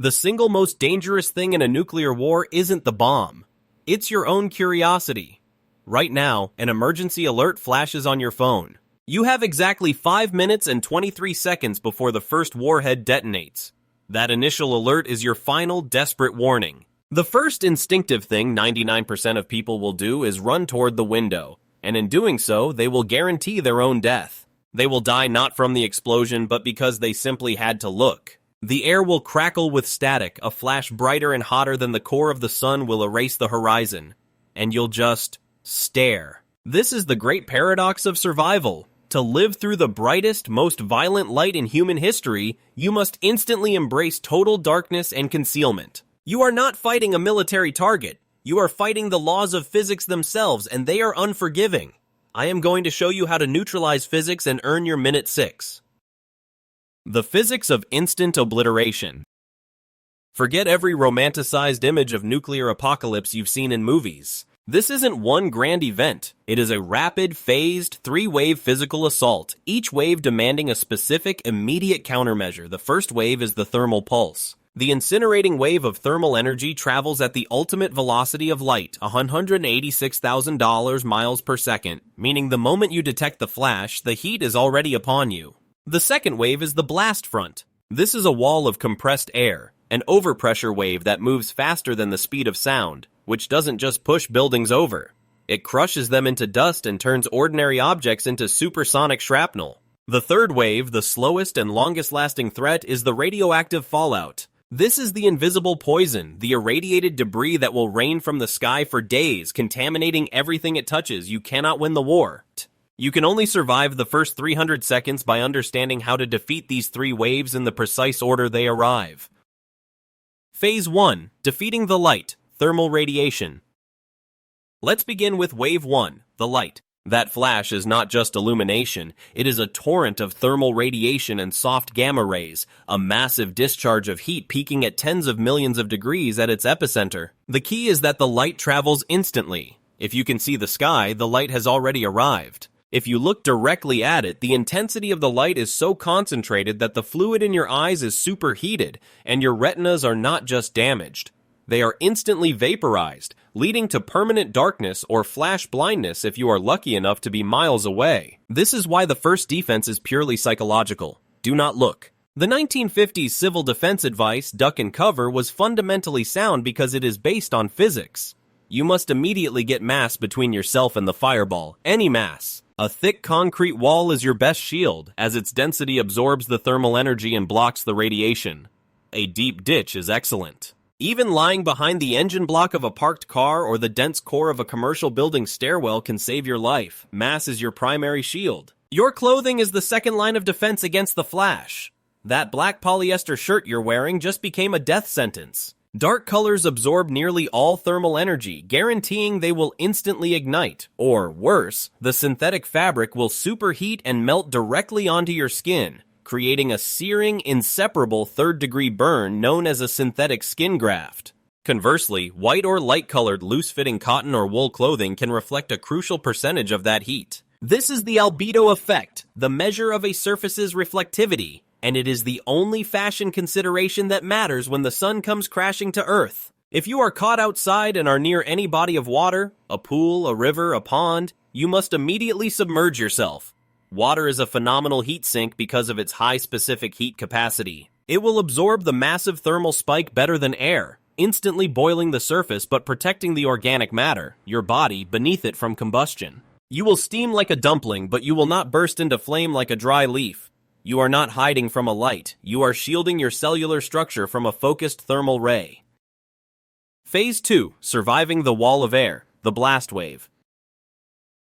The single most dangerous thing in a nuclear war isn't the bomb. It's your own curiosity. Right now, an emergency alert flashes on your phone. You have exactly 5 minutes and 23 seconds before the first warhead detonates. That initial alert is your final desperate warning. The first instinctive thing 99% of people will do is run toward the window, and in doing so, they will guarantee their own death. They will die not from the explosion, but because they simply had to look. The air will crackle with static, a flash brighter and hotter than the core of the sun will erase the horizon, and you'll just stare. This is the great paradox of survival. To live through the brightest, most violent light in human history, you must instantly embrace total darkness and concealment. You are not fighting a military target. You are fighting the laws of physics themselves, and they are unforgiving. I am going to show you how to neutralize physics and earn your minute 6. The physics of instant obliteration. Forget every romanticized image of nuclear apocalypse you've seen in movies. This isn't one grand event. It is a rapid, phased, 3-wave physical assault, each wave demanding a specific, immediate countermeasure. The first wave is the thermal pulse. The incinerating wave of thermal energy travels at the ultimate velocity of light, 186,000 miles per second, meaning the moment you detect the flash, the heat is already upon you. The second wave is the blast front. This is a wall of compressed air, an overpressure wave that moves faster than the speed of sound, which doesn't just push buildings over. It crushes them into dust and turns ordinary objects into supersonic shrapnel. The third wave, the slowest and longest-lasting threat, is the radioactive fallout. This is the invisible poison, the irradiated debris that will rain from the sky for days, contaminating everything it touches. You cannot win the war. You can only survive the first 300 seconds by understanding how to defeat these 3 waves in the precise order they arrive. Phase 1. Defeating the light. Thermal radiation. Let's begin with Wave 1, the light. That flash is not just illumination, it is a torrent of thermal radiation and soft gamma rays, a massive discharge of heat peaking at tens of millions of degrees at its epicenter. The key is that the light travels instantly. If you can see the sky, the light has already arrived. If you look directly at it, the intensity of the light is so concentrated that the fluid in your eyes is superheated, and your retinas are not just damaged. They are instantly vaporized, leading to permanent darkness or flash blindness if you are lucky enough to be miles away. This is why the first defense is purely psychological. Do not look. The 1950s civil defense advice, duck and cover, was fundamentally sound because it is based on physics. You must immediately get mass between yourself and the fireball, any mass. A thick concrete wall is your best shield, as its density absorbs the thermal energy and blocks the radiation. A deep ditch is excellent. Even lying behind the engine block of a parked car or the dense core of a commercial building stairwell can save your life. Mass is your primary shield. Your clothing is the second line of defense against the flash. That black polyester shirt you're wearing just became a death sentence. Dark colors absorb nearly all thermal energy, guaranteeing they will instantly ignite. Or worse, the synthetic fabric will superheat and melt directly onto your skin, creating a searing, inseparable third-degree burn known as a synthetic skin graft. Conversely, white or light-colored loose-fitting cotton or wool clothing can reflect a crucial percentage of that heat. This is the albedo effect, the measure of a surface's reflectivity, and it is the only fashion consideration that matters when the sun comes crashing to Earth. If you are caught outside and are near any body of water, a pool, a river, a pond, you must immediately submerge yourself. Water is a phenomenal heat sink because of its high specific heat capacity. It will absorb the massive thermal spike better than air, instantly boiling the surface but protecting the organic matter, your body, beneath it from combustion. You will steam like a dumpling, but you will not burst into flame like a dry leaf. You are not hiding from a light. You are shielding your cellular structure from a focused thermal ray. Phase 2. Surviving the wall of air, the blast wave.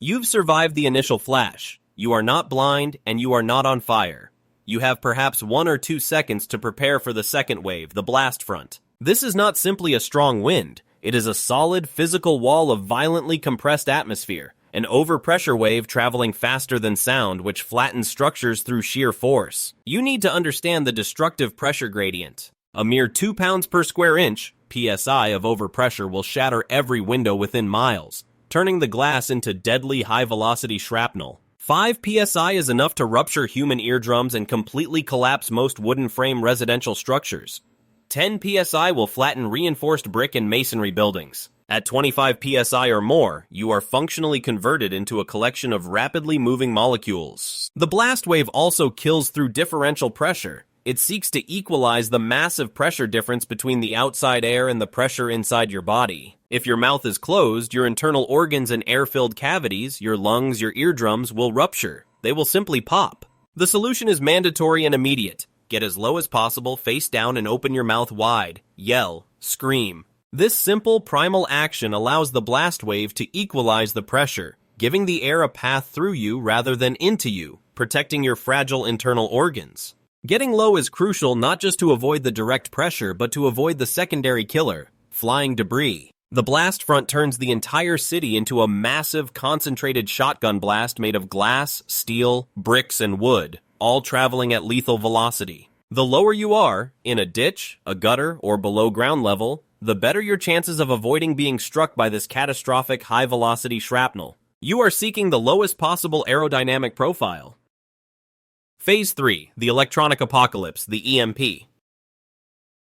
You've survived the initial flash. You are not blind, and you are not on fire. You have perhaps 1 or 2 seconds to prepare for the second wave, the blast front. This is not simply a strong wind. It is a solid, physical wall of violently compressed atmosphere, an overpressure wave traveling faster than sound which flattens structures through sheer force. You need to understand the destructive pressure gradient. A mere 2 pounds per square inch, psi, of overpressure will shatter every window within miles, turning the glass into deadly high-velocity shrapnel. 5 psi is enough to rupture human eardrums and completely collapse most wooden frame residential structures. 10 psi will flatten reinforced brick and masonry buildings. At 25 psi or more, you are functionally converted into a collection of rapidly moving molecules. The blast wave also kills through differential pressure. It seeks to equalize the massive pressure difference between the outside air and the pressure inside your body. If your mouth is closed, your internal organs and air-filled cavities, your lungs, your eardrums, will rupture. They will simply pop. The solution is mandatory and immediate. Get as low as possible, face down, and open your mouth wide. Yell. Scream. This simple, primal action allows the blast wave to equalize the pressure, giving the air a path through you rather than into you, protecting your fragile internal organs. Getting low is crucial not just to avoid the direct pressure, but to avoid the secondary killer, flying debris. The blast front turns the entire city into a massive, concentrated shotgun blast made of glass, steel, bricks, and wood, all traveling at lethal velocity. The lower you are, in a ditch, a gutter, or below ground level, the better your chances of avoiding being struck by this catastrophic high-velocity shrapnel. You are seeking the lowest possible aerodynamic profile. Phase 3, the Electronic Apocalypse, the EMP.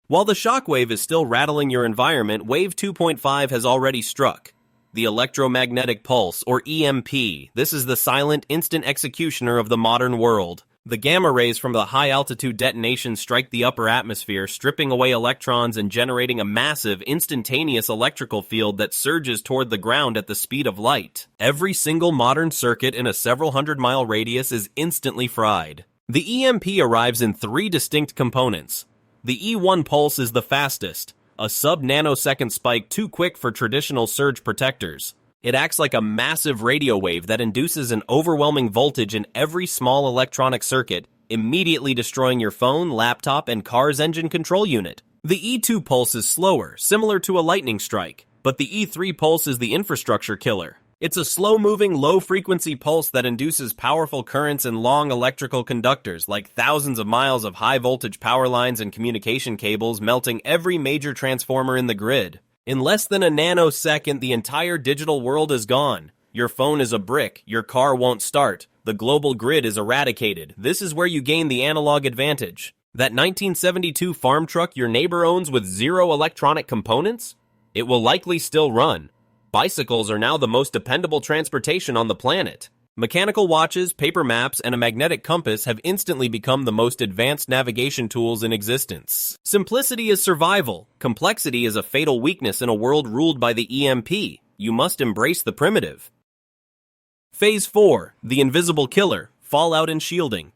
While the shockwave is still rattling your environment, Wave 2.5 has already struck. The electromagnetic pulse, or EMP, this is the silent, instant executioner of the modern world. The gamma rays from the high-altitude detonation strike the upper atmosphere, stripping away electrons and generating a massive, instantaneous electrical field that surges toward the ground at the speed of light. Every single modern circuit in a several hundred-mile radius is instantly fried. The EMP arrives in 3 distinct components. The E1 pulse is the fastest, a sub-nanosecond spike too quick for traditional surge protectors. It acts like a massive radio wave that induces an overwhelming voltage in every small electronic circuit, immediately destroying your phone, laptop, and car's engine control unit. The E2 pulse is slower, similar to a lightning strike, but the E3 pulse is the infrastructure killer. It's a slow-moving, low-frequency pulse that induces powerful currents and long electrical conductors, like thousands of miles of high-voltage power lines and communication cables, melting every major transformer in the grid. In less than a nanosecond, the entire digital world is gone. Your phone is a brick, your car won't start, the global grid is eradicated. This is where you gain the analog advantage. That 1972 farm truck your neighbor owns with 0 electronic components? It will likely still run. Bicycles are now the most dependable transportation on the planet. Mechanical watches, paper maps, and a magnetic compass have instantly become the most advanced navigation tools in existence. Simplicity is survival. Complexity is a fatal weakness in a world ruled by the EMP. You must embrace the primitive. Phase 4, the Invisible Killer, Fallout and Shielding.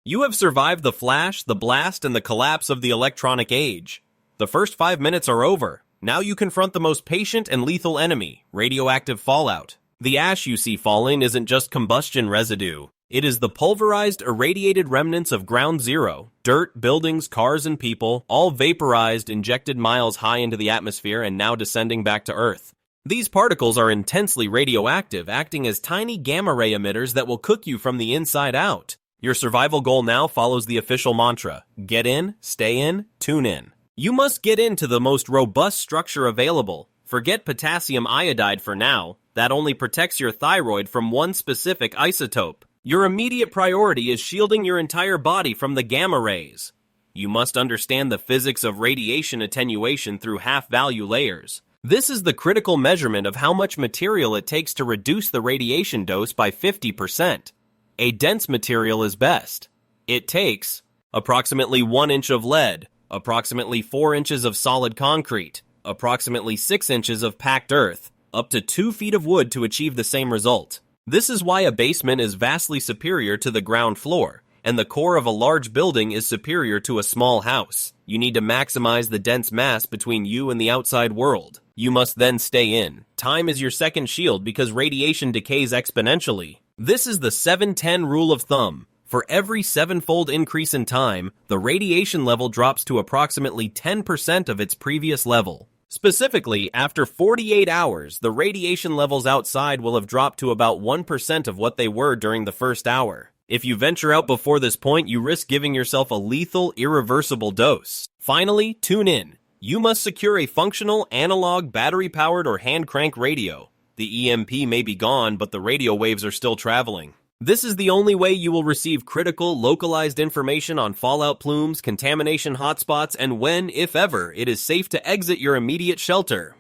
You have survived the flash, the blast, and the collapse of the electronic age. The first 5 minutes are over. Now you confront the most patient and lethal enemy, radioactive fallout. The ash you see falling isn't just combustion residue. It is the pulverized, irradiated remnants of ground zero. Dirt, buildings, cars, and people, all vaporized, injected miles high into the atmosphere and now descending back to Earth. These particles are intensely radioactive, acting as tiny gamma-ray emitters that will cook you from the inside out. Your survival goal now follows the official mantra: get in, stay in, tune in. You must get into the most robust structure available. Forget potassium iodide for now. That only protects your thyroid from one specific isotope. Your immediate priority is shielding your entire body from the gamma rays. You must understand the physics of radiation attenuation through half-value layers. This is the critical measurement of how much material it takes to reduce the radiation dose by 50%. A dense material is best. It takes approximately 1 inch of lead, approximately 4 inches of solid concrete, approximately 6 inches of packed earth, up to 2 feet of wood to achieve the same result. This is why a basement is vastly superior to the ground floor, and the core of a large building is superior to a small house. You need to maximize the dense mass between you and the outside world. You must then stay in. Time is your second shield because radiation decays exponentially. This is the 7-10 rule of thumb. For every 7-fold increase in time, the radiation level drops to approximately 10% of its previous level. Specifically, after 48 hours, the radiation levels outside will have dropped to about 1% of what they were during the first hour. If you venture out before this point, you risk giving yourself a lethal, irreversible dose. Finally, tune in. You must secure a functional, analog, battery-powered, or hand-crank radio. The EMP may be gone, but the radio waves are still traveling. This is the only way you will receive critical, localized information on fallout plumes, contamination hotspots, and when, if ever, it is safe to exit your immediate shelter.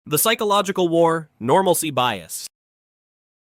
The psychological war, normalcy bias.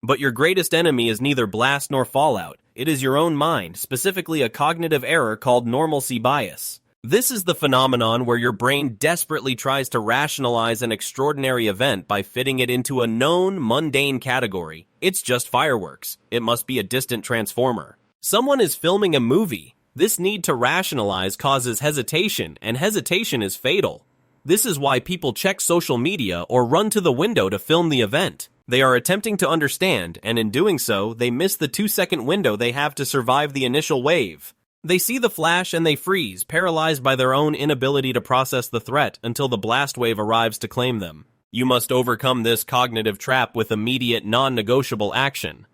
But your greatest enemy is neither blast nor fallout. It is your own mind, specifically a cognitive error called normalcy bias. This is the phenomenon where your brain desperately tries to rationalize an extraordinary event by fitting it into a known, mundane category. It's just fireworks. It must be a distant transformer. Someone is filming a movie. This need to rationalize causes hesitation, and hesitation is fatal. This is why people check social media or run to the window to film the event. They are attempting to understand, and in doing so, they miss the 2-second window they have to survive the initial wave. They see the flash and they freeze, paralyzed by their own inability to process the threat until the blast wave arrives to claim them. You must overcome this cognitive trap with immediate, non-negotiable action.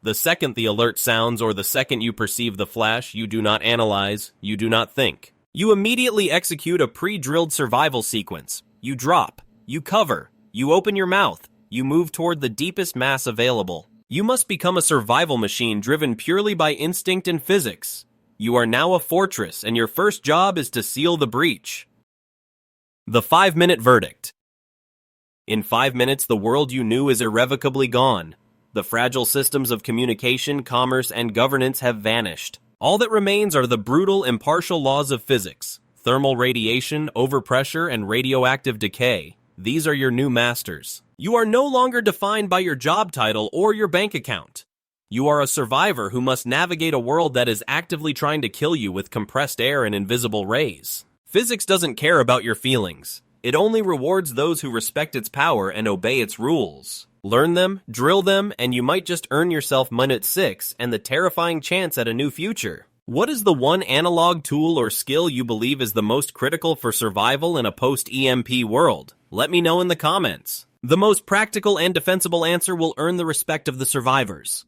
The second the alert sounds or the second you perceive the flash, you do not analyze, you do not think. You immediately execute a pre-drilled survival sequence. You drop, you cover, you open your mouth, you move toward the deepest mass available. You must become a survival machine driven purely by instinct and physics. You are now a fortress, and your first job is to seal the breach. The 5-minute verdict. In 5 minutes, the world you knew is irrevocably gone. The fragile systems of communication, commerce, and governance have vanished. All that remains are the brutal, impartial laws of physics. Thermal radiation, overpressure, and radioactive decay. These are your new masters. You are no longer defined by your job title or your bank account. You are a survivor who must navigate a world that is actively trying to kill you with compressed air and invisible rays. Physics doesn't care about your feelings. It only rewards those who respect its power and obey its rules. Learn them, drill them, and you might just earn yourself minute 6 and the terrifying chance at a new future. What is the one analog tool or skill you believe is the most critical for survival in a post-EMP world? Let me know in the comments. The most practical and defensible answer will earn the respect of the survivors.